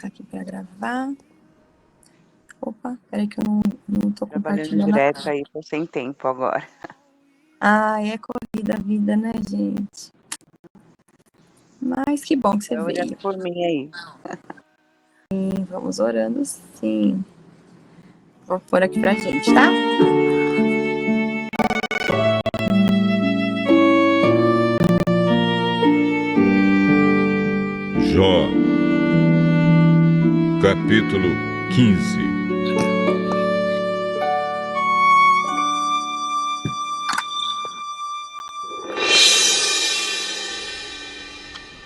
colocar aqui para gravar. Opa, peraí que eu não tô Trabalhando compartilhando. direto aí, tô sem tempo agora. É corrida a vida, né, gente? Mas que bom que você Tô veio. orando por mim aí. Sim, vamos orando, sim. Vou pôr aqui pra gente, tá? Jó, capítulo 15.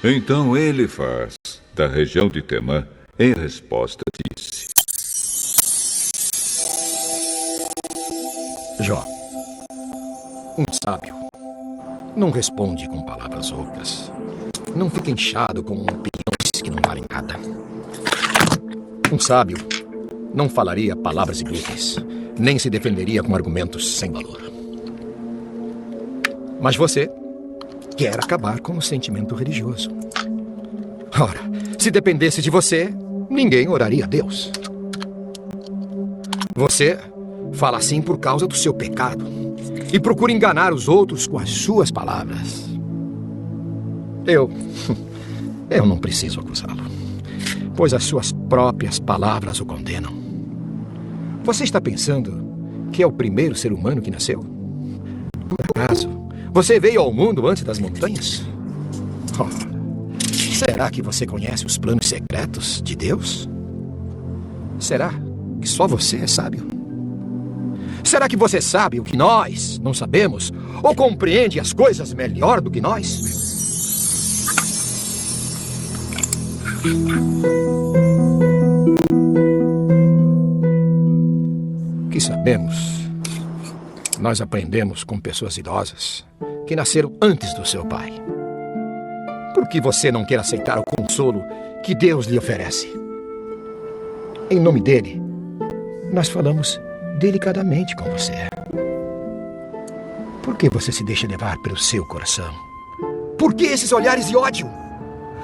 Então Elifaz, da região de Temã, em resposta disse: Jó, um sábio não responde com palavras ocas. Não fica inchado com opiniões que não valem nada. Um sábio não falaria palavras inúteis, nem se defenderia com argumentos sem valor. Mas você quer acabar com o sentimento religioso. Ora, se dependesse de você, ninguém oraria a Deus. Você fala assim por causa do seu pecado e procura enganar os outros com as suas palavras. Eu não preciso acusá-lo, pois as suas próprias palavras o condenam. Você está pensando que é o primeiro ser humano que nasceu? Por acaso, você veio ao mundo antes das montanhas? Será que você conhece os planos secretos de Deus? Será que só você é sábio? Será que você sabe o que nós não sabemos? Ou compreende as coisas melhor do que nós? O que sabemos, nós aprendemos com pessoas idosas que nasceram antes do seu pai. Por que você não quer aceitar o consolo que Deus lhe oferece? Em nome dele, nós falamos delicadamente com você. Por que você se deixa levar pelo seu coração? Por que esses olhares de ódio?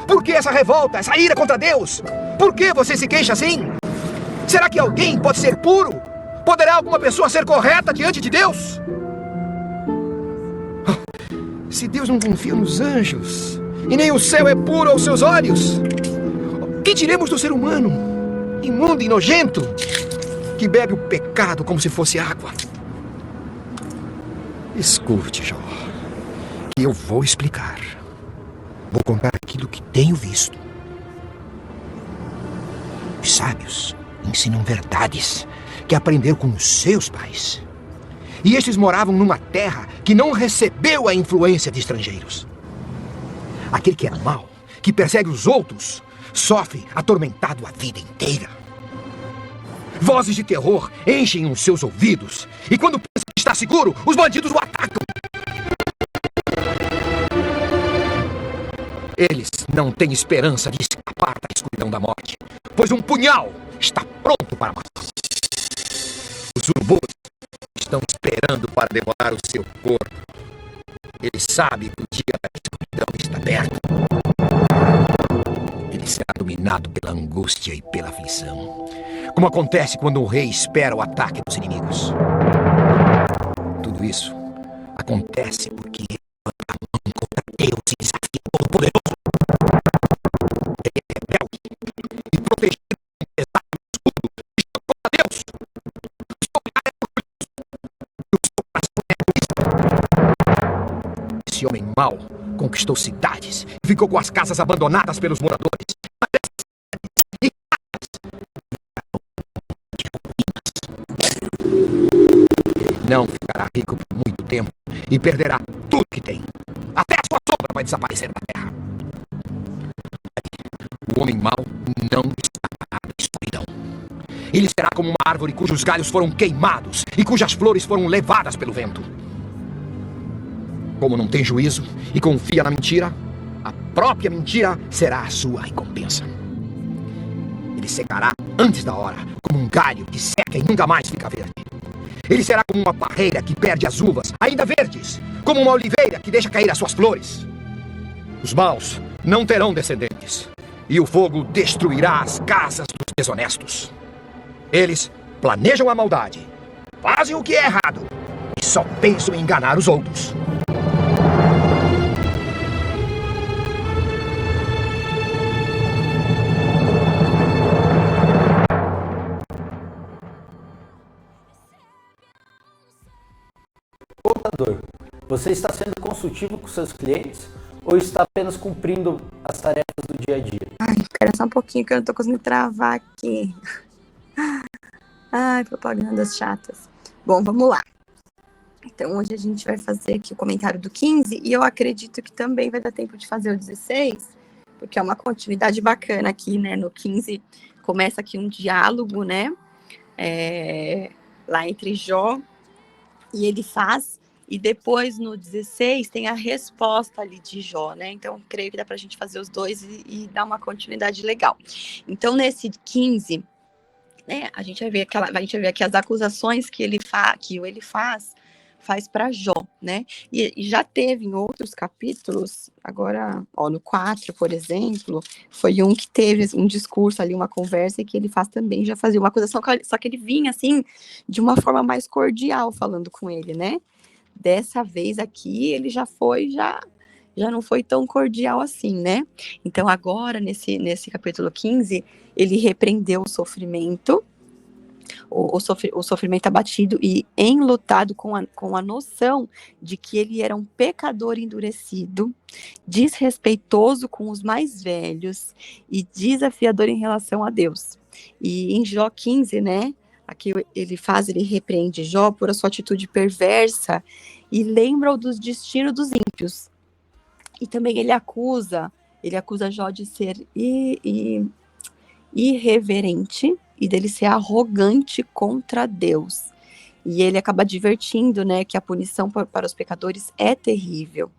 Por que essa revolta, essa ira contra Deus? Por que você se queixa assim? Será que alguém pode ser puro? Poderá alguma pessoa ser correta diante de Deus? Se Deus não confia nos anjos, e nem o céu é puro aos seus olhos, que diremos do ser humano, imundo e nojento, que bebe o pecado como se fosse água? Escute, Jó, que eu vou explicar. Vou contar aquilo que tenho visto. Os sábios ensinam verdades que aprenderam com os seus pais. E estes moravam numa terra que não recebeu a influência de estrangeiros. Aquele que é mau, que persegue os outros, sofre atormentado a vida inteira. Vozes de terror enchem os seus ouvidos, e quando pensa que está seguro, os bandidos o atacam. Eles não têm esperança de escapar da escuridão da morte, pois um punhal está pronto para matar. Os urubus estão esperando para devorar o seu corpo. Ele sabe que o dia da escuridão está perto. Ele será dominado pela angústia e pela aflição, como acontece quando um rei espera o ataque dos inimigos. Tudo isso acontece porque ele levanta a mão contra Deus e desafia o Todo-Poderoso. Ele é rebelde e protegido com pesado escudo e contra Deus. O seu olhar é orgulhoso e o seu coração é egoísta. Esse homem mau conquistou cidades e ficou com as casas abandonadas pelos moradores. Não ficará rico por muito tempo e perderá tudo que tem. Até a sua sombra vai desaparecer da terra. O homem mau não escapará da escuridão. Ele será como uma árvore cujos galhos foram queimados e cujas flores foram levadas pelo vento. Como não tem juízo e confia na mentira, a própria mentira será a sua recompensa. Ele secará antes da hora, como um galho que seca e nunca mais fica verde. Ele será como uma parreira que perde as uvas, ainda verdes, como uma oliveira que deixa cair as suas flores. Os maus não terão descendentes, e o fogo destruirá as casas dos desonestos. Eles planejam a maldade, fazem o que é errado e só pensam em enganar os outros. Contador, você está sendo consultivo com seus clientes ou está apenas cumprindo as tarefas do dia a dia? Ai, espera só um pouquinho que eu não tô conseguindo travar aqui. Ai, propagandas chatas. Bom, vamos lá. Então, hoje a gente vai fazer aqui o comentário do 15 e eu acredito que também vai dar tempo de fazer o 16, porque é uma continuidade bacana aqui, né? No 15 começa aqui um diálogo, né? Lá entre Jó e Elifaz, e depois no 16 tem a resposta ali de Jó, né? Então, creio que dá pra gente fazer os dois e dar uma continuidade legal. Então, nesse 15, né, a gente vai ver aqui as acusações que o Elifaz faz para Jó, né? E já teve em outros capítulos, agora, no 4, por exemplo, foi um que teve um discurso ali, uma conversa, e que ele faz também, já fazia uma acusação, só que ele vinha, assim, de uma forma mais cordial, falando com ele, né? Dessa vez aqui, ele já não foi tão cordial assim, né? Então, agora, nesse capítulo 15, ele repreendeu o sofrimento, o sofrimento abatido e enlutado com a noção de que ele era um pecador endurecido, desrespeitoso com os mais velhos e desafiador em relação a Deus. E em Jó 15, né, aqui ele repreende Jó por a sua atitude perversa e lembra-o dos destinos dos ímpios. E também ele acusa Jó de ser irreverente e dele ser arrogante contra Deus. E ele acaba advertindo, né, que a punição para os pecadores é terrível.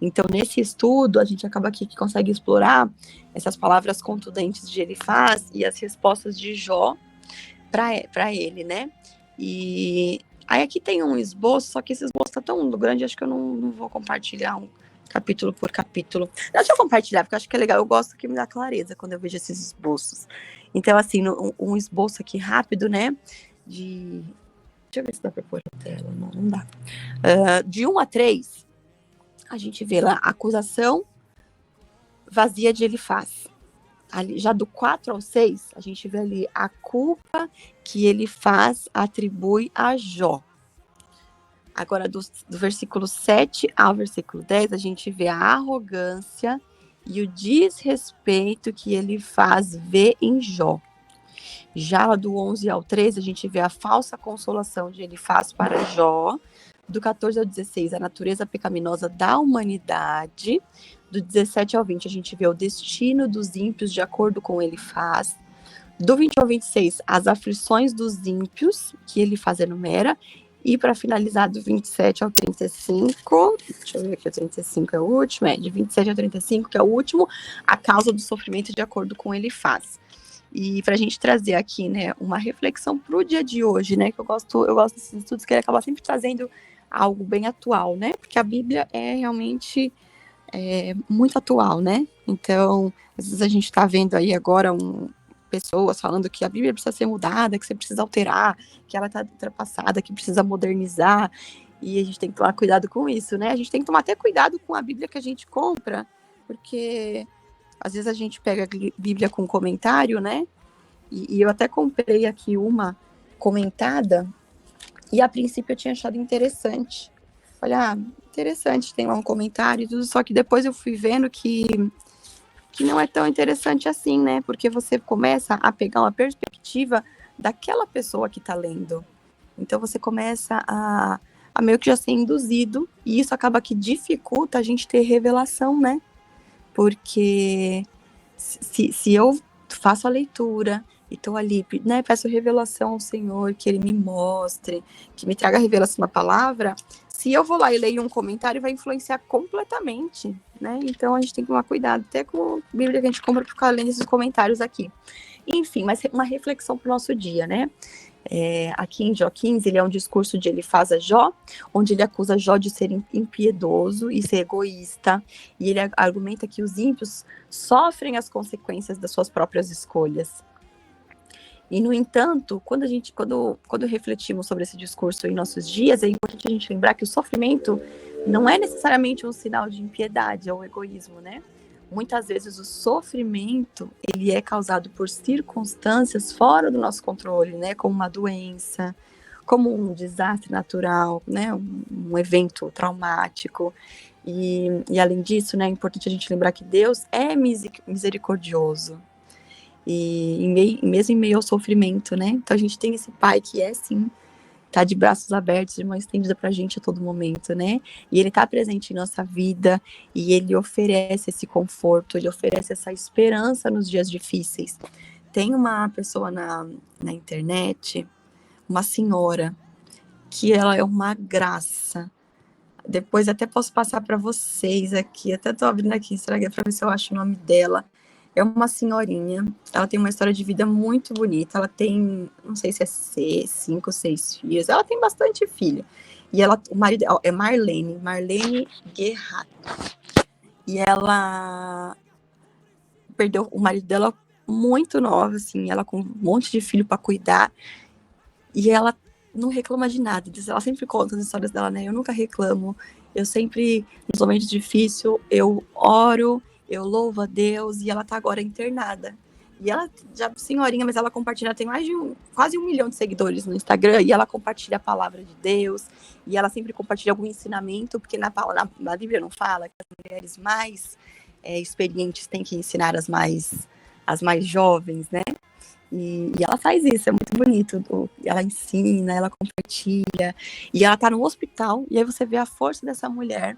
Então, nesse estudo, a gente acaba aqui que consegue explorar essas palavras contundentes de Elifaz e as respostas de Jó para ele, né? E aí aqui tem um esboço, só que esse esboço está tão grande, acho que eu não vou compartilhar capítulo por capítulo. Deixa eu compartilhar, porque eu acho que é legal. Eu gosto que me dá clareza quando eu vejo esses esboços. Então, assim, um esboço aqui rápido, né? Deixa eu ver se dá para pôr a tela. Não dá. De 1 a 3, a gente vê lá a acusação vazia de Elifaz. Ali, já do 4 ao 6, a gente vê ali a culpa que Elifaz atribui a Jó. Agora, do versículo 7 ao versículo 10, a gente vê a arrogância e o desrespeito que Elifaz vê em Jó. Já lá do 11 ao 13, a gente vê a falsa consolação de Elifaz para Jó. Do 14 ao 16, a natureza pecaminosa da humanidade. Do 17 ao 20, a gente vê o destino dos ímpios de acordo com Elifaz. Do 20 ao 26, as aflições dos ímpios, que Elifaz enumera. E para finalizar, do 27 ao 35, deixa eu ver aqui, o 35 é o último, de 27 ao 35, que é o último, a causa do sofrimento de acordo com Elifaz. E para a gente trazer aqui, né, uma reflexão para o dia de hoje, né, que eu gosto desses estudos, que ele acaba sempre trazendo algo bem atual, né, porque a Bíblia é realmente muito atual, né, então, às vezes a gente está vendo aí agora pessoas falando que a Bíblia precisa ser mudada, que você precisa alterar, que ela está ultrapassada, que precisa modernizar, e a gente tem que tomar cuidado com isso, né? A gente tem que tomar até cuidado com a Bíblia que a gente compra, porque às vezes a gente pega a Bíblia com comentário, né? E eu até comprei aqui uma comentada, e a princípio eu tinha achado interessante. Olha, interessante, tem lá um comentário e tudo, só que depois eu fui vendo que não é tão interessante assim, né? Porque você começa a pegar uma perspectiva daquela pessoa que está lendo. Então você começa a meio que já ser induzido, e isso acaba que dificulta a gente ter revelação, né? Porque se eu faço a leitura e estou ali, né, peço revelação ao Senhor, que Ele me mostre, que me traga a revelação da palavra, se eu vou lá e leio um comentário, vai influenciar completamente, né? Então a gente tem que tomar cuidado, até com a Bíblia que a gente compra para ficar lendo esses comentários aqui. Enfim, mas uma reflexão para o nosso dia, né? Aqui em Jó 15, ele é um discurso de Elifaz a Jó, onde ele acusa Jó de ser impiedoso e ser egoísta, e ele argumenta que os ímpios sofrem as consequências das suas próprias escolhas. E, no entanto, quando refletimos sobre esse discurso em nossos dias, é importante a gente lembrar que o sofrimento não é necessariamente um sinal de impiedade ou egoísmo, né? Muitas vezes o sofrimento, ele é causado por circunstâncias fora do nosso controle, né? Como uma doença, como um desastre natural, né? Um evento traumático. E além disso, né, é importante a gente lembrar que Deus é misericordioso. E mesmo em meio ao sofrimento, né? Então a gente tem esse pai que é, sim, tá de braços abertos, de mão estendida pra gente a todo momento, né? E ele tá presente em nossa vida, e ele oferece esse conforto, ele oferece essa esperança nos dias difíceis. Tem uma pessoa na internet, uma senhora, que ela é uma graça. Depois até posso passar para vocês aqui, até tô abrindo aqui, será que é para ver se eu acho o nome dela. É uma senhorinha, ela tem uma história de vida muito bonita, ela tem, não sei se é 5 ou 6 filhos, ela tem bastante filha. E o marido é Marlene Guerrato. E ela perdeu o marido dela muito nova, assim, ela com um monte de filho para cuidar. E ela não reclama de nada, ela sempre conta as histórias dela, né? Eu nunca reclamo, eu sempre, nos momentos difíceis, eu oro, eu louvo a Deus, e ela tá agora internada. E ela, já senhorinha, mas ela compartilha, tem mais de quase 1 milhão de seguidores no Instagram, e ela compartilha a palavra de Deus, e ela sempre compartilha algum ensinamento, porque na Bíblia não fala que as mulheres mais experientes têm que ensinar as mais jovens, né? E ela faz isso, é muito bonito. Ela ensina, ela compartilha, e ela tá no hospital, e aí você vê a força dessa mulher,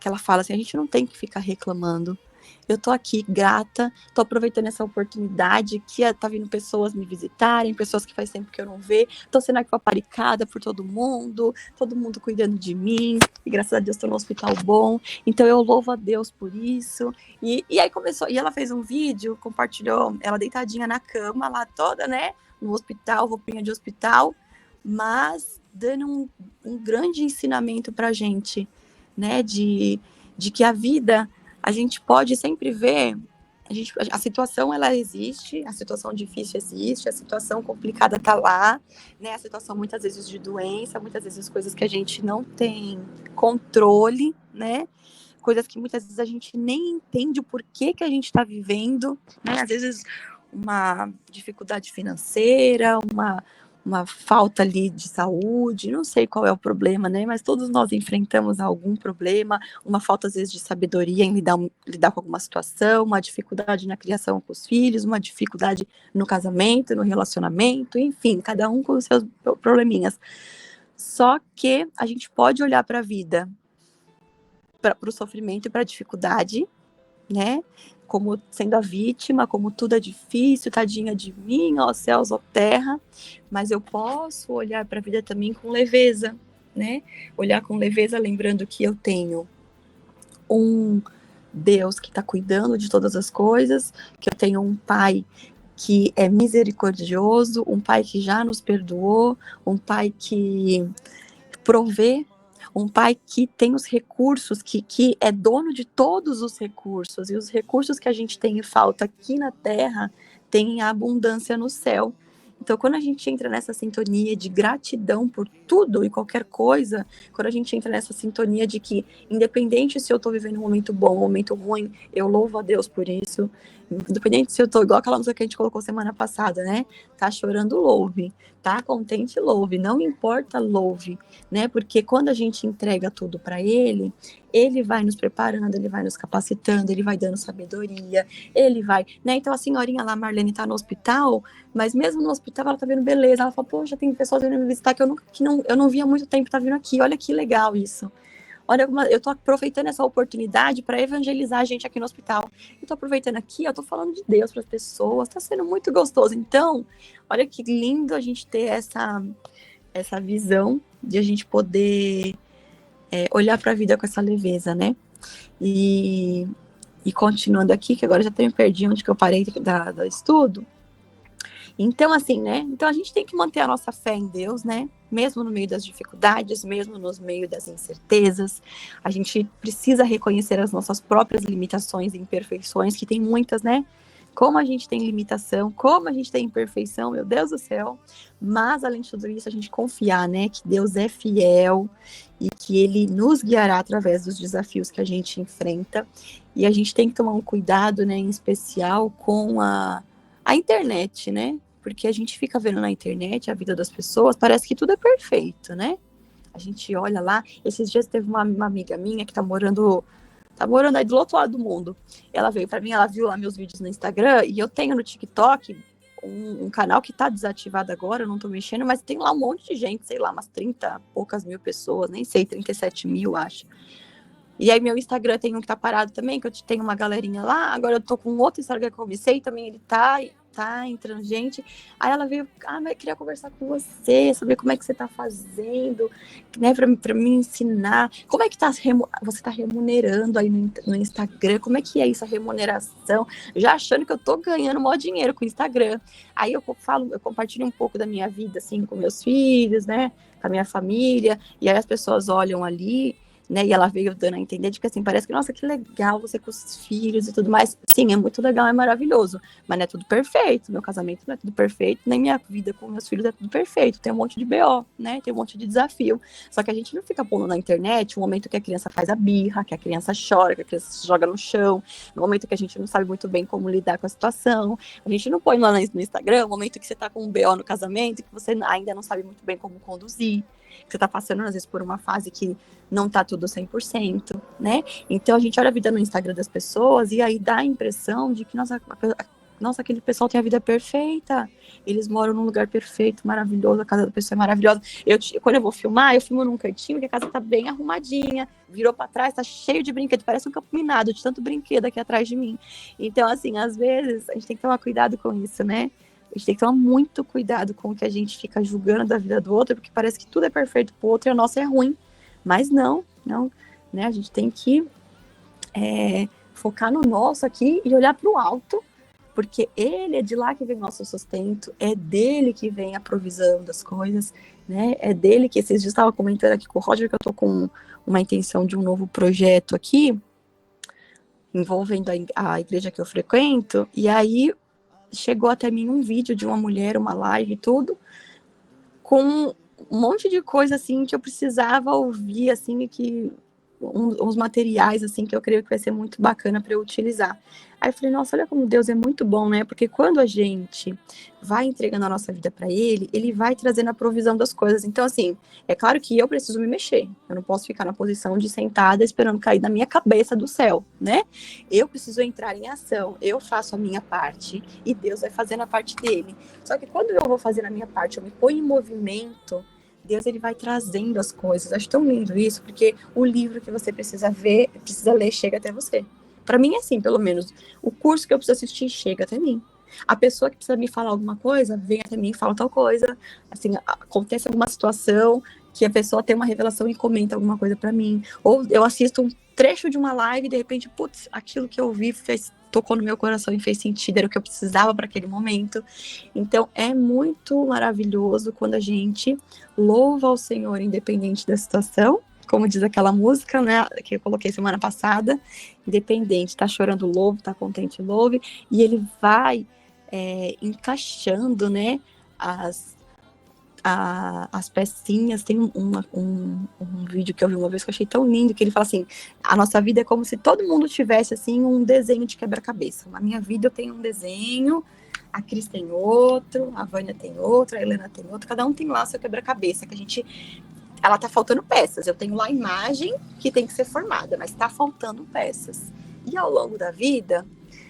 que ela fala assim, a gente não tem que ficar reclamando. Eu tô aqui grata, tô aproveitando essa oportunidade que tá vindo pessoas me visitarem, pessoas que faz tempo que eu não vejo, tô sendo aqui paparicada por todo mundo cuidando de mim, e graças a Deus tô no hospital bom, então eu louvo a Deus por isso. E aí começou, e ela fez um vídeo, compartilhou, ela deitadinha na cama lá toda, né, no hospital, roupinha de hospital, mas dando um grande ensinamento pra gente, né, de que a vida, a gente pode sempre ver, a situação ela existe, a situação difícil existe, a situação complicada está lá, né? A situação muitas vezes de doença, muitas vezes coisas que a gente não tem controle, né? Coisas que muitas vezes a gente nem entende o porquê que a gente está vivendo, né? Às vezes uma dificuldade financeira, uma falta ali de saúde, não sei qual é o problema, né, mas todos nós enfrentamos algum problema, uma falta às vezes de sabedoria em lidar com alguma situação, uma dificuldade na criação com os filhos, uma dificuldade no casamento, no relacionamento, enfim, cada um com os seus probleminhas. Só que a gente pode olhar para a vida, para o sofrimento e para a dificuldade, né, como sendo a vítima, como tudo é difícil, tadinha de mim, ó céus, ó terra, mas eu posso olhar para a vida também com leveza, né? Olhar com leveza, lembrando que eu tenho um Deus que está cuidando de todas as coisas, que eu tenho um Pai que é misericordioso, um Pai que já nos perdoou, um Pai que provê, um pai que tem os recursos, que é dono de todos os recursos, e os recursos que a gente tem em falta aqui na Terra, tem a abundância no céu. Então, quando a gente entra nessa sintonia de gratidão por tudo e qualquer coisa, quando a gente entra nessa sintonia de que, independente se eu estou vivendo um momento bom ou um momento ruim, eu louvo a Deus por isso, independente se eu estou, igual aquela música que a gente colocou semana passada, né? Tá chorando, louve. Tá contente, louve. Não importa, louve, né? Porque quando a gente entrega tudo para ele vai nos preparando, ele vai nos capacitando, ele vai dando sabedoria, ele vai, né? Então a senhorinha lá, Marlene, tá no hospital, mas mesmo no hospital ela tá vendo beleza, ela fala, poxa, tem pessoas vindo me visitar que eu não via há muito tempo, tá vindo aqui, olha que legal isso. Olha, eu tô aproveitando essa oportunidade para evangelizar a gente aqui no hospital. Eu tô aproveitando aqui, eu tô falando de Deus para as pessoas, tá sendo muito gostoso. Então, olha que lindo a gente ter essa visão de a gente poder olhar para a vida com essa leveza, né? E continuando aqui, que agora já até me perdi onde que eu parei do estudo. Então, assim, né? Então a gente tem que manter a nossa fé em Deus, né? Mesmo no meio das dificuldades, mesmo no meio das incertezas. A gente precisa reconhecer as nossas próprias limitações e imperfeições, que tem muitas, né? Como a gente tem limitação, como a gente tem imperfeição, meu Deus do céu. Mas, além de tudo isso, a gente confiar, né? Que Deus é fiel e que Ele nos guiará através dos desafios que a gente enfrenta. E a gente tem que tomar um cuidado, né? Em especial com a internet, né? Porque a gente fica vendo na internet a vida das pessoas, parece que tudo é perfeito, né? A gente olha lá, esses dias teve uma amiga minha que tá morando aí do outro lado do mundo. Ela veio pra mim, ela viu lá meus vídeos no Instagram, e eu tenho no TikTok um canal que tá desativado agora, eu não tô mexendo, mas tem lá um monte de gente, sei lá, umas 30 poucas mil pessoas, nem sei, 37 mil, acho. E aí meu Instagram tem um que tá parado também, que eu tenho uma galerinha lá, agora eu tô com outro Instagram que eu comecei, também ele tá entrando gente. Aí ela veio, mas eu queria conversar com você, saber como é que você tá fazendo, né, pra me ensinar, como é que você tá remunerando aí no Instagram, como é que é isso, a remuneração, já achando que eu tô ganhando maior dinheiro com o Instagram. Aí eu compartilho um pouco da minha vida, assim, com meus filhos, né, com a minha família, e aí as pessoas olham ali, né, e ela veio dando a entender de que, assim, parece que, nossa, que legal você com os filhos e tudo mais. Sim, é muito legal, é maravilhoso, mas não é tudo perfeito, meu casamento não é tudo perfeito, nem minha vida com meus filhos é tudo perfeito, tem um monte de BO, né, tem um monte de desafio, só que a gente não fica pondo na internet o momento que a criança faz a birra, que a criança chora, que a criança se joga no chão, no momento que a gente não sabe muito bem como lidar com a situação, a gente não põe lá no Instagram o momento que você tá com um BO no casamento, que você ainda não sabe muito bem como conduzir, que você tá passando, às vezes, por uma fase que não tá tudo 100%, né? Então, a gente olha a vida no Instagram das pessoas e aí dá a impressão de que, nossa, aquele pessoal tem a vida perfeita, eles moram num lugar perfeito, maravilhoso, a casa da pessoa é maravilhosa. Quando eu vou filmar, eu filmo num cantinho que a casa tá bem arrumadinha, virou pra trás, tá cheio de brinquedo, parece um campo minado de tanto brinquedo aqui atrás de mim. Então, assim, às vezes, a gente tem que tomar cuidado com isso, né? A gente tem que tomar muito cuidado com o que a gente fica julgando da vida do outro, porque parece que tudo é perfeito pro outro e a nossa é ruim. Mas não, né? A gente tem que focar no nosso aqui e olhar para o alto, porque ele é de lá que vem o nosso sustento, é dele que vem a provisão das coisas, né? É dele que esses dias estava comentando aqui com o Roger que eu tô com uma intenção de um novo projeto aqui, envolvendo a igreja que eu frequento, e aí chegou até mim um vídeo de uma mulher, uma live e tudo, com um monte de coisa, assim, que eu precisava ouvir, assim, que uns materiais, assim, que eu creio que vai ser muito bacana para eu utilizar. Aí eu falei, nossa, olha como Deus é muito bom, né? Porque quando a gente vai entregando a nossa vida para Ele, Ele vai trazendo a provisão das coisas. Então, assim, é claro que eu preciso me mexer. Eu não posso ficar na posição de sentada esperando cair da minha cabeça do céu, né? Eu preciso entrar em ação. Eu faço a minha parte e Deus vai fazendo a parte dele. Só que quando eu vou fazer a minha parte, eu me ponho em movimento, Deus, ele vai trazendo as coisas. Acho tão lindo isso, porque o livro que você precisa ver, precisa ler, chega até você. Para mim é assim, pelo menos. O curso que eu preciso assistir chega até mim. A pessoa que precisa me falar alguma coisa, vem até mim e fala tal coisa. Assim, acontece alguma situação que a pessoa tem uma revelação e comenta alguma coisa para mim. Ou eu assisto um trecho de uma live e de repente, putz, aquilo que eu vi tocou no meu coração e fez sentido, era o que eu precisava para aquele momento. Então, é muito maravilhoso quando a gente louva ao Senhor independente da situação, como diz aquela música, né, que eu coloquei semana passada, independente, tá chorando, louve, tá contente, louve, e ele vai encaixando, né, as pecinhas. Tem um vídeo que eu vi uma vez que eu achei tão lindo, que ele fala assim, a nossa vida é como se todo mundo tivesse, assim, um desenho de quebra-cabeça. Na minha vida eu tenho um desenho, a Cris tem outro, a Vânia tem outro, a Helena tem outro, cada um tem lá seu quebra-cabeça, que ela tá faltando peças. Eu tenho lá a imagem que tem que ser formada, mas tá faltando peças. E ao longo da vida,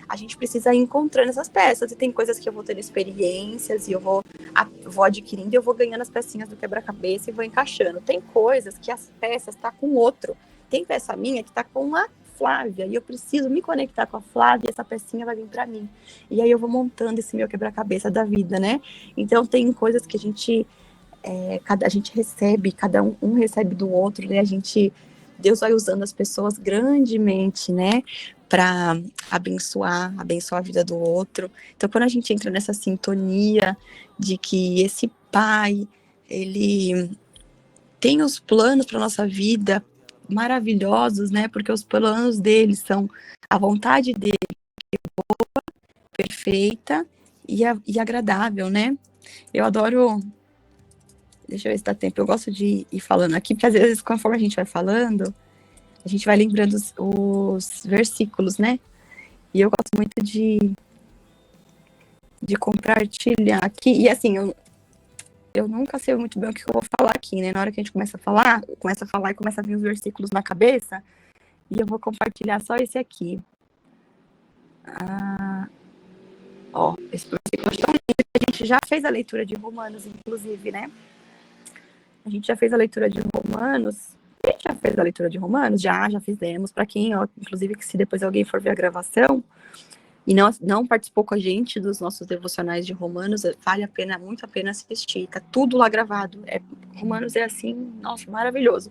a gente precisa ir encontrando essas peças, e tem coisas que eu vou tendo experiências, e eu vou adquirindo, e eu vou ganhando as pecinhas do quebra-cabeça e vou encaixando. Tem coisas que as peças tá com outro. Tem peça minha que tá com a Flávia, e eu preciso me conectar com a Flávia, e essa pecinha vai vir para mim. E aí eu vou montando esse meu quebra-cabeça da vida, né? Então tem coisas que a gente recebe, cada um recebe do outro, né? A gente Deus vai usando as pessoas grandemente, né, para abençoar a vida do outro. Então, quando a gente entra nessa sintonia de que esse Pai, ele tem os planos para nossa vida maravilhosos, né, porque os planos dele são a vontade dele perfeita e agradável, né? Eu adoro. Deixa eu ver se dá tempo. Eu gosto de ir falando aqui, porque às vezes, conforme a gente vai falando, a gente vai lembrando os versículos, né? E eu gosto muito de compartilhar aqui. E assim, eu nunca sei muito bem o que eu vou falar aqui, né? Na hora que a gente começa a falar e começa a vir os versículos na cabeça, e eu vou compartilhar só esse aqui. Esse versículo é tão lindo. A gente já fez a leitura de Romanos, inclusive, né? A gente já fez a leitura de Romanos. A gente já fez a leitura de Romanos? Já fizemos. Para quem, inclusive, que se depois alguém for ver a gravação e não participou com a gente dos nossos devocionais de Romanos, vale a pena, muito a pena assistir. Tá tudo lá gravado. Romanos é assim, nossa, maravilhoso.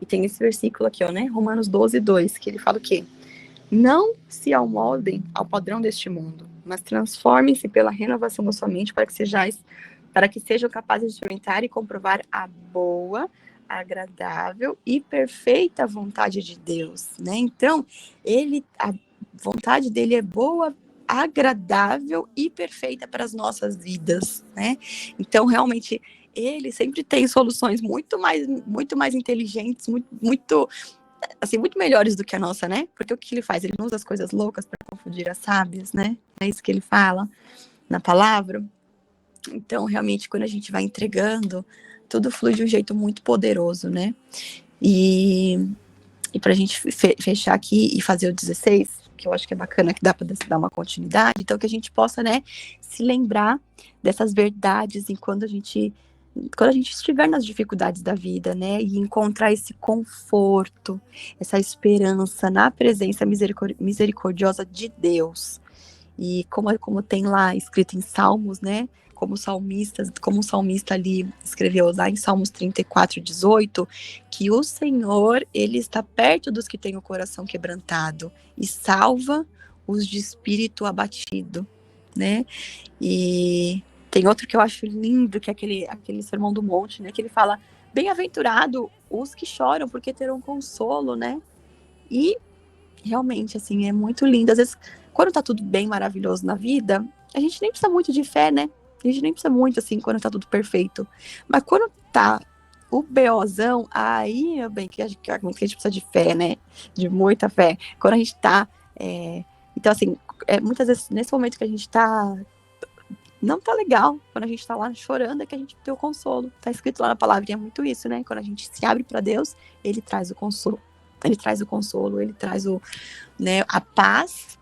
E tem esse versículo aqui, né? Romanos 12:2, que ele fala o quê? Não se amoldem ao padrão deste mundo, mas transformem-se pela renovação da sua mente para que sejam capazes de experimentar e comprovar a boa, agradável e perfeita vontade de Deus, né? Então, a vontade dele é boa, agradável e perfeita para as nossas vidas, né? Então, realmente, ele sempre tem soluções muito mais inteligentes, muito melhores do que a nossa, né? Porque o que ele faz? Ele não usa as coisas loucas para confundir as sábias, né? É isso que ele fala na palavra. Então, realmente, quando a gente vai entregando, tudo flui de um jeito muito poderoso, né? E para a gente fechar aqui e fazer o 16, que eu acho que é bacana, que dá para dar uma continuidade, então que a gente possa, né, se lembrar dessas verdades quando a gente estiver nas dificuldades da vida, né, e encontrar esse conforto, essa esperança na presença misericordiosa de Deus. E como tem lá escrito em Salmos, né, como o salmista ali escreveu lá em Salmos 34:18, que o Senhor, ele está perto dos que têm o coração quebrantado e salva os de espírito abatido, né? E tem outro que eu acho lindo, que é aquele Sermão do Monte, né? Que ele fala, bem-aventurado os que choram, porque terão consolo, né? E realmente, assim, é muito lindo. Às vezes, quando tá tudo bem maravilhoso na vida, a gente nem precisa muito de fé, né? A gente nem precisa muito, assim, quando tá tudo perfeito. Mas quando tá o BOzão, aí, meu bem, que a gente precisa de fé, né? De muita fé. Quando a gente tá... Então, assim, muitas vezes, nesse momento que a gente tá... Não tá legal. Quando a gente tá lá chorando, é que a gente tem o consolo. Tá escrito lá na palavra, e é muito isso, né? Quando a gente se abre para Deus, ele traz o consolo. Ele traz o consolo, ele traz a paz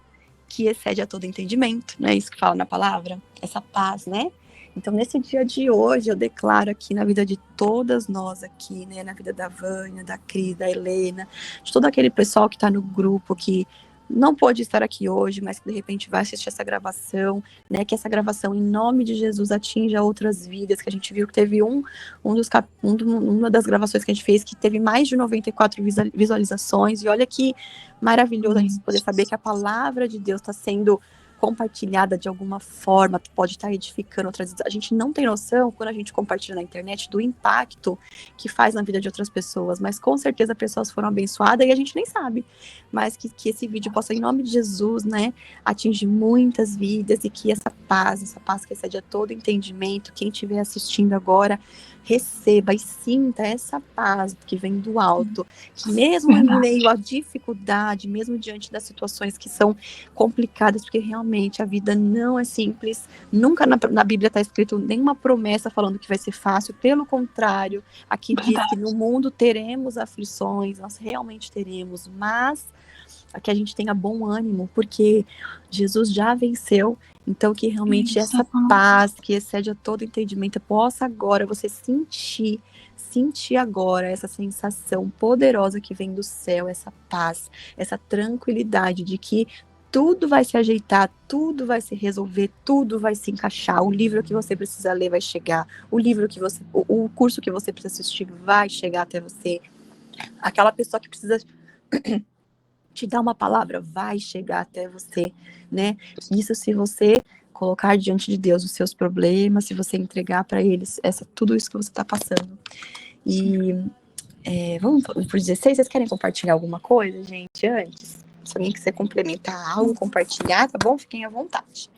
que excede a todo entendimento, não é isso que fala na palavra? Essa paz, né? Então, nesse dia de hoje, eu declaro aqui na vida de todas nós aqui, né? Na vida da Vânia, da Cris, da Helena, de todo aquele pessoal que está no grupo, que não pôde estar aqui hoje, mas que de repente vai assistir essa gravação, né? Que essa gravação, em nome de Jesus, atinja outras vidas, que a gente viu que teve uma das gravações que a gente fez que teve mais de 94 visualizações, e olha que maravilhoso a gente poder saber que a palavra de Deus está sendo compartilhada de alguma forma, pode estar edificando outras vidas. A gente não tem noção, quando a gente compartilha na internet, do impacto que faz na vida de outras pessoas, mas com certeza pessoas foram abençoadas e a gente nem sabe, mas que esse vídeo possa, em nome de Jesus, né, atingir muitas vidas, e que essa paz que excede a todo entendimento, quem estiver assistindo agora, receba e sinta essa paz que vem do alto, que mesmo em meio à dificuldade, mesmo diante das situações que são complicadas, porque realmente a vida não é simples, nunca na Bíblia está escrito nenhuma promessa falando que vai ser fácil, pelo contrário, aqui diz que no mundo teremos aflições, nós realmente teremos, mas que a gente tenha bom ânimo, porque Jesus já venceu. Então, que realmente essa paz que excede a todo entendimento possa agora você sentir agora essa sensação poderosa que vem do céu, essa paz, essa tranquilidade de que tudo vai se ajeitar, tudo vai se resolver, tudo vai se encaixar. O livro que você precisa ler vai chegar, o curso que você precisa assistir vai chegar até você. Aquela pessoa que precisa te dar uma palavra, vai chegar até você, né? Isso se você colocar diante de Deus os seus problemas, se você entregar para eles tudo isso que você está passando. E vamos por 16, vocês querem compartilhar alguma coisa, gente, antes? Se alguém quiser complementar algo, compartilhar, tá bom? Fiquem à vontade.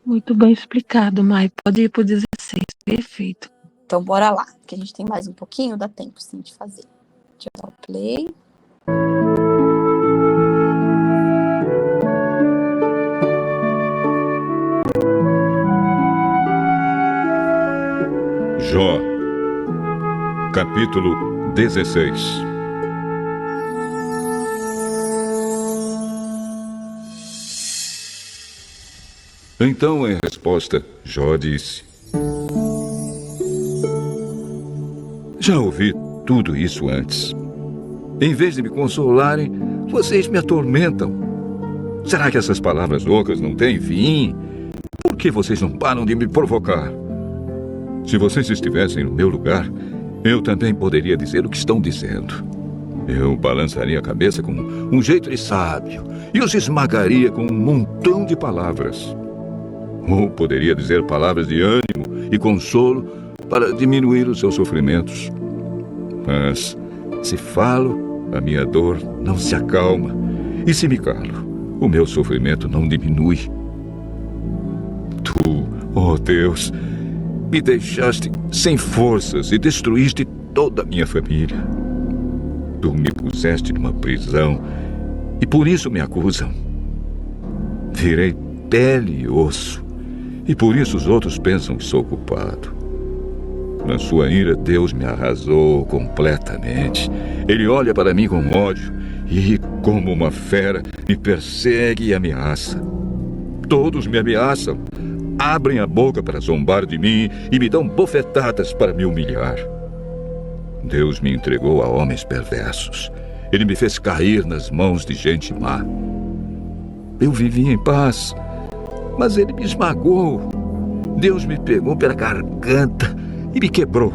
Muito bem explicado, Mai. Pode ir pro 16, perfeito. Então, bora lá, que a gente tem mais um pouquinho, dá tempo sim de fazer. Deixa eu dar o play. Jó, capítulo 16. Então, em resposta, Jó disse: já ouvi tudo isso antes. Em vez de me consolarem, vocês me atormentam. Será que essas palavras loucas não têm fim? Por que vocês não param de me provocar? Se vocês estivessem no meu lugar, eu também poderia dizer o que estão dizendo. Eu balançaria a cabeça com um jeito de sábio e os esmagaria com um montão de palavras. Ou poderia dizer palavras de ânimo e consolo para diminuir os seus sofrimentos. Mas, se falo, a minha dor não se acalma. E se me calo, o meu sofrimento não diminui. Tu, ó Deus, me deixaste sem forças e destruíste toda a minha família. Tu me puseste numa prisão e por isso me acusam. Virei pele e osso e por isso os outros pensam que sou culpado. Na sua ira, Deus me arrasou completamente. Ele olha para mim com ódio e, como uma fera, me persegue e ameaça. Todos me ameaçam, abrem a boca para zombar de mim e me dão bofetadas para me humilhar. Deus me entregou a homens perversos. Ele me fez cair nas mãos de gente má. Eu vivia em paz, mas ele me esmagou. Deus me pegou pela garganta e me quebrou.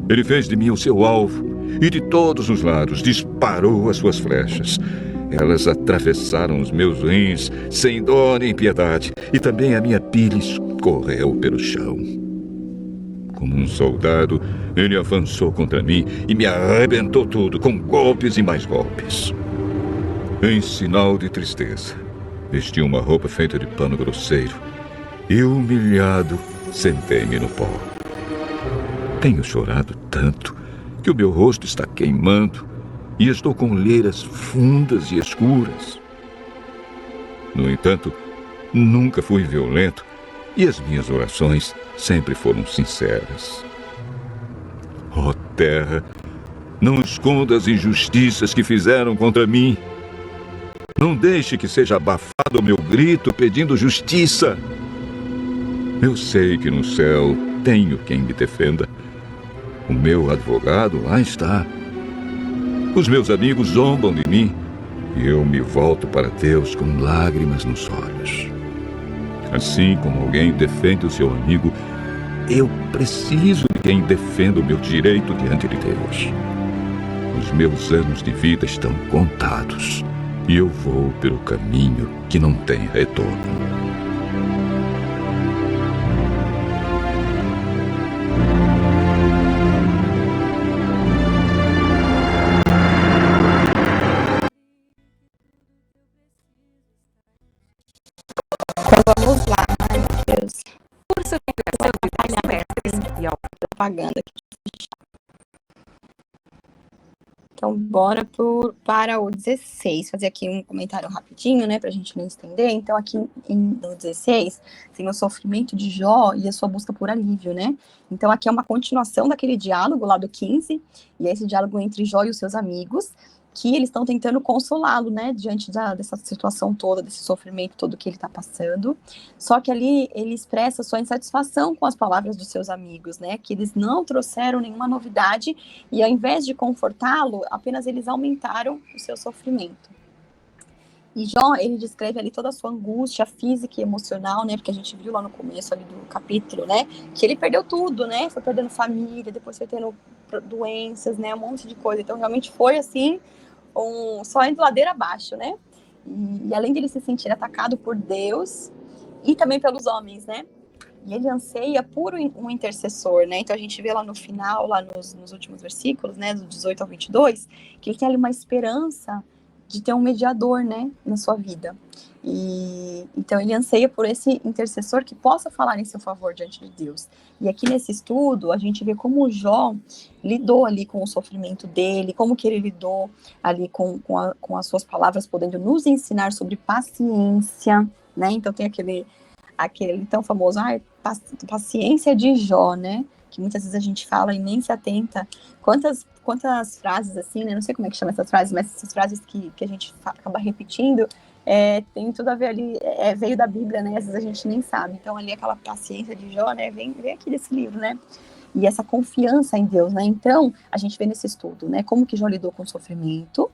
Ele fez de mim o seu alvo e de todos os lados disparou as suas flechas. Elas atravessaram os meus rins sem dó nem piedade e também a minha pele escorreu pelo chão. Como um soldado, ele avançou contra mim e me arrebentou tudo com golpes e mais golpes. Em sinal de tristeza, vesti uma roupa feita de pano grosseiro e, humilhado, sentei-me no pó. Tenho chorado tanto que o meu rosto está queimando e estou com olheiras fundas e escuras. No entanto, nunca fui violento e as minhas orações sempre foram sinceras. Ó terra, não esconda as injustiças que fizeram contra mim. Não deixe que seja abafado o meu grito pedindo justiça. Eu sei que no céu tenho quem me defenda. O meu advogado lá está. Os meus amigos zombam de mim e eu me volto para Deus com lágrimas nos olhos. Assim como alguém defende o seu amigo, eu preciso de quem defenda o meu direito diante de Deus. Os meus anos de vida estão contados e eu vou pelo caminho que não tem retorno. Vamos lá, ai meu Deus. Propaganda aqui. Então, bora para o 16. Fazer aqui um comentário rapidinho, né, pra gente não estender. Então, aqui no 16, tem o sofrimento de Jó e a sua busca por alívio, né? Então, aqui é uma continuação daquele diálogo lá do 15, e é esse diálogo entre Jó e os seus amigos, que eles estão tentando consolá-lo, né, diante dessa situação toda, desse sofrimento todo que ele está passando. Só que ali ele expressa sua insatisfação com as palavras dos seus amigos, né, que eles não trouxeram nenhuma novidade e ao invés de confortá-lo, apenas eles aumentaram o seu sofrimento. E Jó, ele descreve ali toda a sua angústia física e emocional, né, porque a gente viu lá no começo ali do capítulo, né, que ele perdeu tudo, né, foi perdendo família, depois foi tendo doenças, né, um monte de coisa. Então, realmente foi, assim, só indo ladeira abaixo, né? E além de ele se sentir atacado por Deus e também pelos homens, né? E ele anseia por um intercessor, né? Então a gente vê lá no final, lá nos últimos versículos, né, do 18 ao 22, que ele tem ali uma esperança de ter um mediador, né, na sua vida. E então ele anseia por esse intercessor que possa falar em seu favor diante de Deus. E aqui nesse estudo, a gente vê como o Jó lidou ali com o sofrimento dele, como que ele lidou ali com as suas palavras, podendo nos ensinar sobre paciência, né? Então tem aquele tão famoso, paciência de Jó, né? Que muitas vezes a gente fala e nem se atenta. Quantas frases assim, né? Não sei como é que chama essas frases, mas essas frases que a gente acaba repetindo, tem tudo a ver ali, veio da Bíblia, né? Às vezes a gente nem sabe. Então ali aquela paciência de Jó, né? Vem aqui desse livro, né? E essa confiança em Deus, né? Então, a gente vê nesse estudo, né? Como que Jó lidou com o sofrimento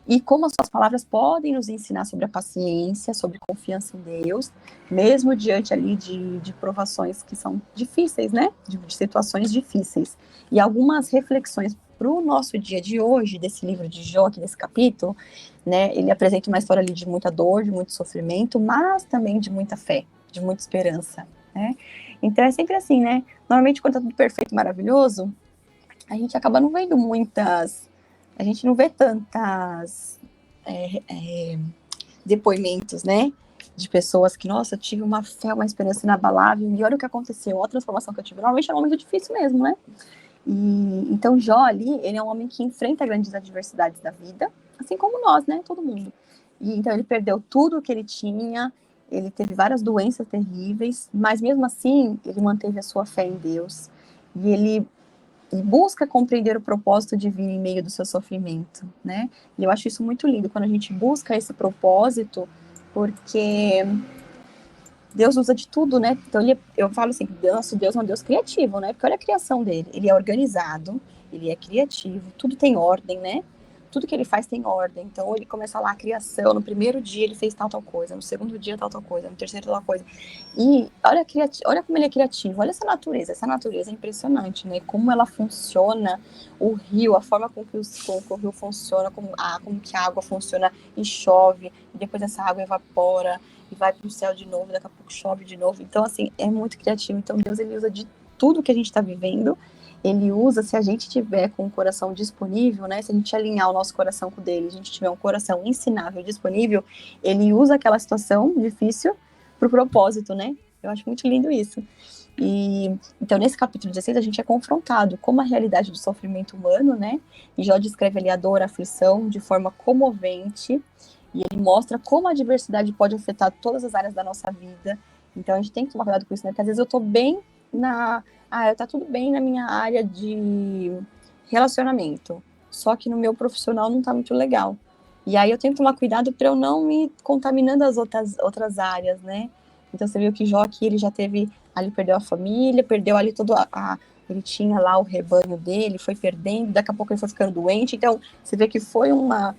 e como as suas palavras podem nos ensinar sobre a paciência, sobre confiança em Deus, mesmo diante ali de provações que são difíceis, né? De situações difíceis. E algumas reflexões para o nosso dia de hoje, desse livro de Jó, aqui desse capítulo, né? Ele apresenta uma história ali de muita dor, de muito sofrimento, mas também de muita fé, de muita esperança, né? Então é sempre assim, né? Normalmente quando tá tudo perfeito e maravilhoso, a gente acaba não vendo a gente não vê tantas depoimentos, né? De pessoas que, nossa, tive uma fé, uma esperança inabalável, e olha o que aconteceu, a transformação que eu tive. Normalmente é um momento difícil mesmo, né? E então Jó ali, ele é um homem que enfrenta grandes adversidades da vida, assim como nós, né? Todo mundo. E então ele perdeu tudo o que ele tinha, ele teve várias doenças terríveis, mas mesmo assim, ele manteve a sua fé em Deus. E ele busca compreender o propósito divino em meio do seu sofrimento, né? E eu acho isso muito lindo, quando a gente busca esse propósito, porque Deus usa de tudo, né? Então eu falo assim, nosso Deus é um Deus criativo, né? Porque olha a criação dele, ele é organizado, ele é criativo, tudo tem ordem, né? Tudo que ele faz tem ordem. Então ele começa lá a criação, no primeiro dia ele fez tal coisa, no segundo dia tal coisa, no terceiro tal coisa. E olha como ele é criativo, olha essa natureza é impressionante, né? Como ela funciona, o rio, a forma com que o rio funciona, como que a água funciona e chove, e depois essa água evapora e vai para o céu de novo, daqui a pouco chove de novo. Então, assim, é muito criativo. Então, Deus, ele usa de tudo que a gente está vivendo, ele usa, se a gente tiver com o coração disponível, né, se a gente alinhar o nosso coração com o dele, a gente tiver um coração ensinável, disponível, ele usa aquela situação difícil para o propósito, né? Eu acho muito lindo isso. E então, nesse capítulo 16, a gente é confrontado com a realidade do sofrimento humano, né? E Jó descreve ali a dor, a aflição de forma comovente, e ele mostra como a diversidade pode afetar todas as áreas da nossa vida. Então, a gente tem que tomar cuidado com isso, né? Porque às vezes eu tô bem tá tudo bem na minha área de relacionamento, só que no meu profissional não tá muito legal. E aí eu tenho que tomar cuidado para eu não me contaminando as outras áreas, né? Então, você viu que Jó aqui, ele já teve, ali perdeu a família, perdeu ali ele tinha lá o rebanho dele, foi perdendo, daqui a pouco ele foi ficando doente. Então, você vê que foi uma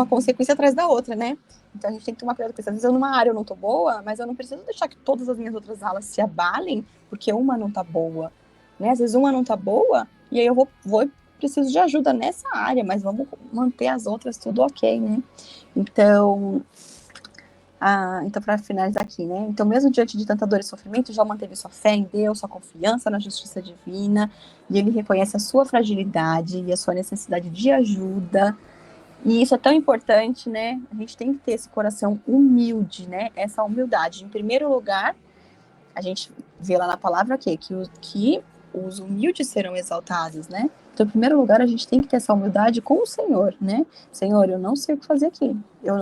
consequência atrás da outra, né? Então a gente tem que tomar cuidado com isso. Às vezes numa área eu não tô boa, mas eu não preciso deixar que todas as minhas outras áreas se abalem, porque uma não tá boa, né? Às vezes uma não tá boa, e aí eu preciso de ajuda nessa área, mas vamos manter as outras tudo ok, né? Então para finalizar aqui, né? Então, mesmo diante de tanta dor e sofrimento, Jó manteve sua fé em Deus, sua confiança na justiça divina, e ele reconhece a sua fragilidade e a sua necessidade de ajuda. E isso é tão importante, né? A gente tem que ter esse coração humilde, né? Essa humildade. Em primeiro lugar, a gente vê lá na palavra que os humildes serão exaltados, né? Então, em primeiro lugar, a gente tem que ter essa humildade com o Senhor, né? Senhor, eu não sei o que fazer aqui. Eu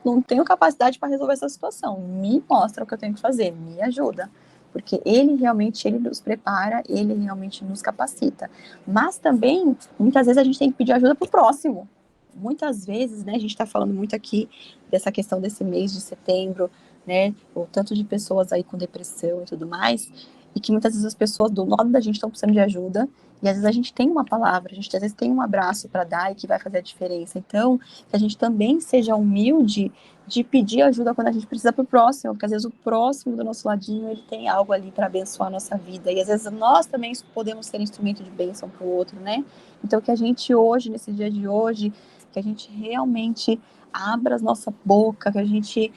não tenho capacidade para resolver essa situação. Me mostra o que eu tenho que fazer, me ajuda. Porque ele nos prepara, ele realmente nos capacita. Mas também, muitas vezes, a gente tem que pedir ajuda para o próximo. Muitas vezes, né, a gente está falando muito aqui dessa questão desse mês de setembro, né, o tanto de pessoas aí com depressão e tudo mais, e que muitas vezes as pessoas do lado da gente estão precisando de ajuda, e às vezes a gente tem uma palavra, a gente às vezes tem um abraço para dar e que vai fazer a diferença. Então, que a gente também seja humilde de pedir ajuda quando a gente precisa para o próximo, porque às vezes o próximo do nosso ladinho, ele tem algo ali para abençoar a nossa vida, e às vezes nós também podemos ser instrumento de bênção para o outro, né? Então, que a gente hoje, nesse dia de hoje, que a gente realmente abra a nossa boca, que a gente,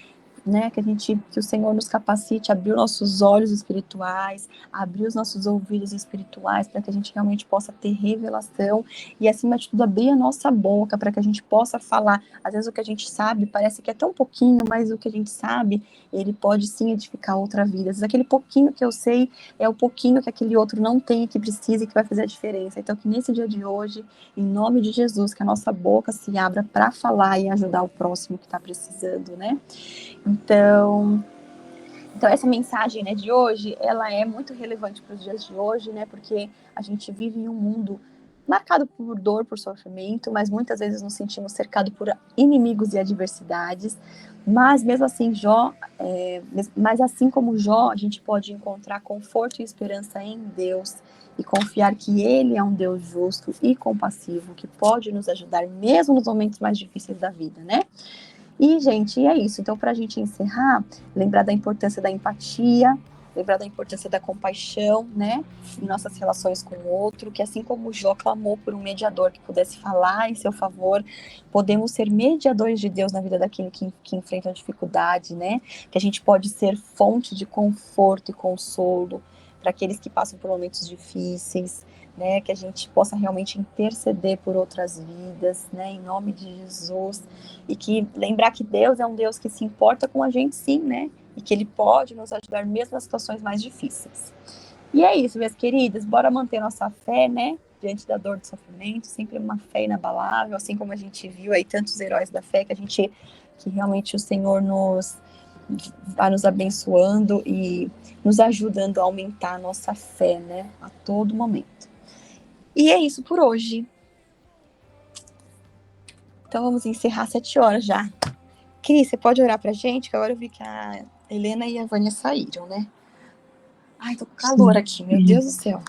né, que o Senhor nos capacite a abrir os nossos olhos espirituais, abrir os nossos ouvidos espirituais, para que a gente realmente possa ter revelação e, acima de tudo, abrir a nossa boca para que a gente possa falar. Às vezes o que a gente sabe parece que é tão pouquinho, mas o que a gente sabe, ele pode sim edificar outra vida. Às vezes aquele pouquinho que eu sei é o pouquinho que aquele outro não tem e que precisa e que vai fazer a diferença. Então, que nesse dia de hoje, em nome de Jesus, que a nossa boca se abra para falar e ajudar o próximo que está precisando, né? Então essa mensagem, né, de hoje, ela é muito relevante para os dias de hoje, né, porque a gente vive em um mundo marcado por dor, por sofrimento, mas muitas vezes nos sentimos cercados por inimigos e adversidades, mas mesmo assim, mas assim como Jó, a gente pode encontrar conforto e esperança em Deus e confiar que Ele é um Deus justo e compassivo, que pode nos ajudar mesmo nos momentos mais difíceis da vida, né? E, gente, é isso. Então, para a gente encerrar, lembrar da importância da empatia, lembrar da importância da compaixão, né, em nossas relações com o outro, que assim como o Jó clamou por um mediador que pudesse falar em seu favor, podemos ser mediadores de Deus na vida daquele que enfrenta a dificuldade, né, que a gente pode ser fonte de conforto e consolo para aqueles que passam por momentos difíceis, né, que a gente possa realmente interceder por outras vidas, né, em nome de Jesus, e que lembrar que Deus é um Deus que se importa com a gente sim, né, e que Ele pode nos ajudar mesmo nas situações mais difíceis. E é isso, minhas queridas, bora manter nossa fé, né, diante da dor e do sofrimento, sempre uma fé inabalável, assim como a gente viu aí tantos heróis da fé, que realmente o Senhor vai nos abençoando e nos ajudando a aumentar a nossa fé, né, a todo momento. E é isso por hoje. Então vamos encerrar 7 horas já. Cris, você pode orar pra gente? Que agora eu vi que a Helena e a Vânia saíram, né? Ai, tô com calor aqui, meu Deus do céu.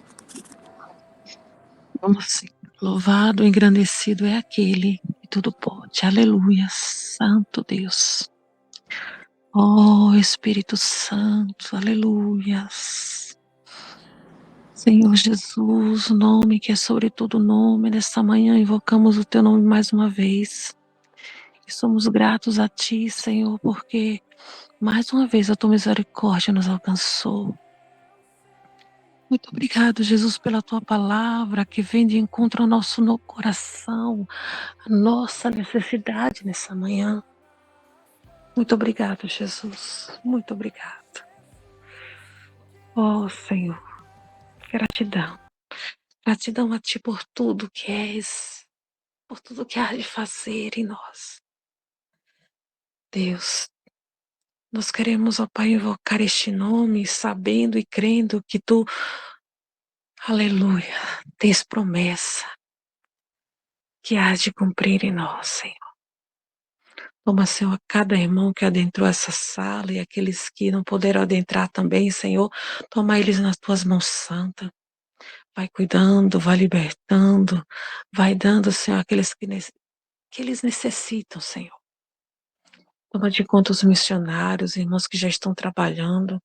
Vamos sim. Louvado, engrandecido é aquele que tudo pode. Aleluia, Santo Deus. Oh, Espírito Santo, aleluias. Senhor Jesus, o nome que é sobre todo nome, nesta manhã invocamos o teu nome mais uma vez. E somos gratos a ti, Senhor, porque mais uma vez a tua misericórdia nos alcançou. Muito obrigado, Jesus, pela tua palavra que vem de encontro ao nosso coração, a nossa necessidade nessa manhã. Muito obrigado, Jesus. Muito obrigado. Oh, Senhor, gratidão. Gratidão a ti por tudo que és, por tudo que há de fazer em nós. Deus, nós queremos, ó Pai, invocar este nome, sabendo e crendo que tu, aleluia, tens promessa que há de cumprir em nós, Senhor. Toma, Senhor, cada irmão que adentrou essa sala e aqueles que não puderam adentrar também, Senhor, toma eles nas tuas mãos santas. Vai cuidando, vai libertando, vai dando, Senhor, aqueles que eles necessitam, Senhor. Toma de conta os missionários, os irmãos que já estão trabalhando,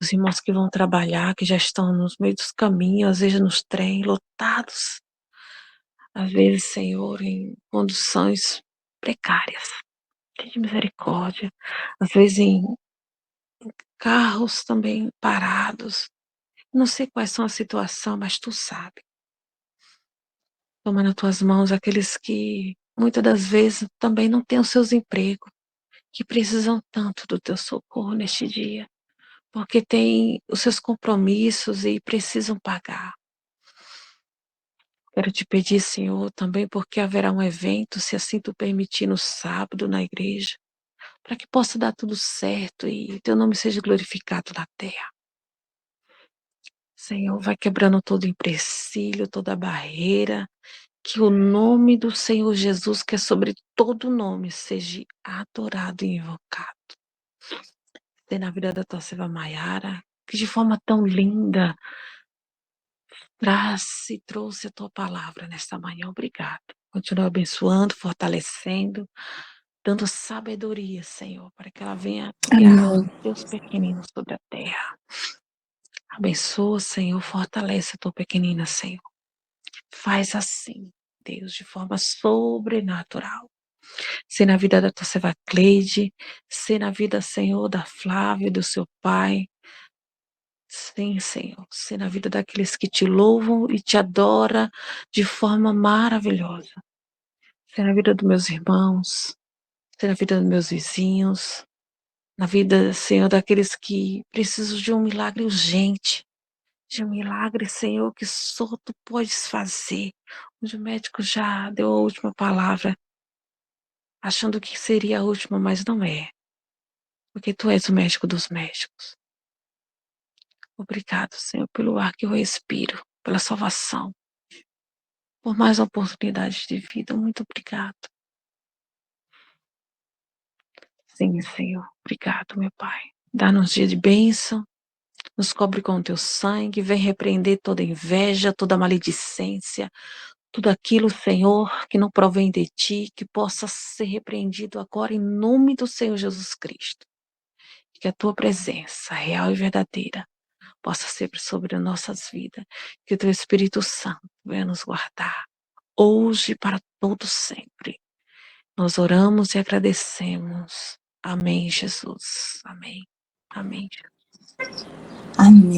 os irmãos que vão trabalhar, que já estão nos meios dos caminhos, às vezes nos trens lotados, às vezes, Senhor, em condições precárias. Tem misericórdia. Às vezes em carros também parados. Não sei quais são a situação, mas tu sabe. Toma nas tuas mãos aqueles que muitas das vezes também não têm os seus empregos, que precisam tanto do teu socorro neste dia, porque têm os seus compromissos e precisam pagar. Quero te pedir, Senhor, também porque haverá um evento, se assim tu permitir, no sábado na igreja, para que possa dar tudo certo e teu nome seja glorificado na terra. Senhor, vai quebrando todo empecilho, toda barreira, que o nome do Senhor Jesus, que é sobre todo nome, seja adorado e invocado. Tem na vida da tua serva Maiara, que de forma tão linda trouxe a tua palavra nesta manhã. Obrigado. Continua abençoando, fortalecendo, dando sabedoria, Senhor, para que ela venha criar Amém. teus pequeninos sobre a terra. Abençoa, Senhor, fortalece a tua pequenina, Senhor. Faz assim, Deus, de forma sobrenatural. Se na vida da tua serva Cleide, se na vida, Senhor, da Flávia, do seu pai. Sim, Senhor, se na vida daqueles que te louvam e te adoram de forma maravilhosa. Se na vida dos meus irmãos, se na vida dos meus vizinhos, na vida, Senhor, daqueles que precisam de um milagre urgente, de um milagre, Senhor, que só tu podes fazer, onde o médico já deu a última palavra, achando que seria a última, mas não é, porque tu és o médico dos médicos. Obrigado, Senhor, pelo ar que eu respiro, pela salvação, por mais oportunidades de vida. Muito obrigado. Sim, Senhor, obrigado, meu Pai. Dá-nos dia de bênção, nos cobre com o teu sangue, vem repreender toda inveja, toda maledicência, tudo aquilo, Senhor, que não provém de ti, que possa ser repreendido agora em nome do Senhor Jesus Cristo. Que a tua presença real e verdadeira possa ser sobre as nossas vidas. Que o teu Espírito Santo venha nos guardar, hoje e para todo sempre. Nós oramos e agradecemos. Amém, Jesus. Amém. Amém. Amém.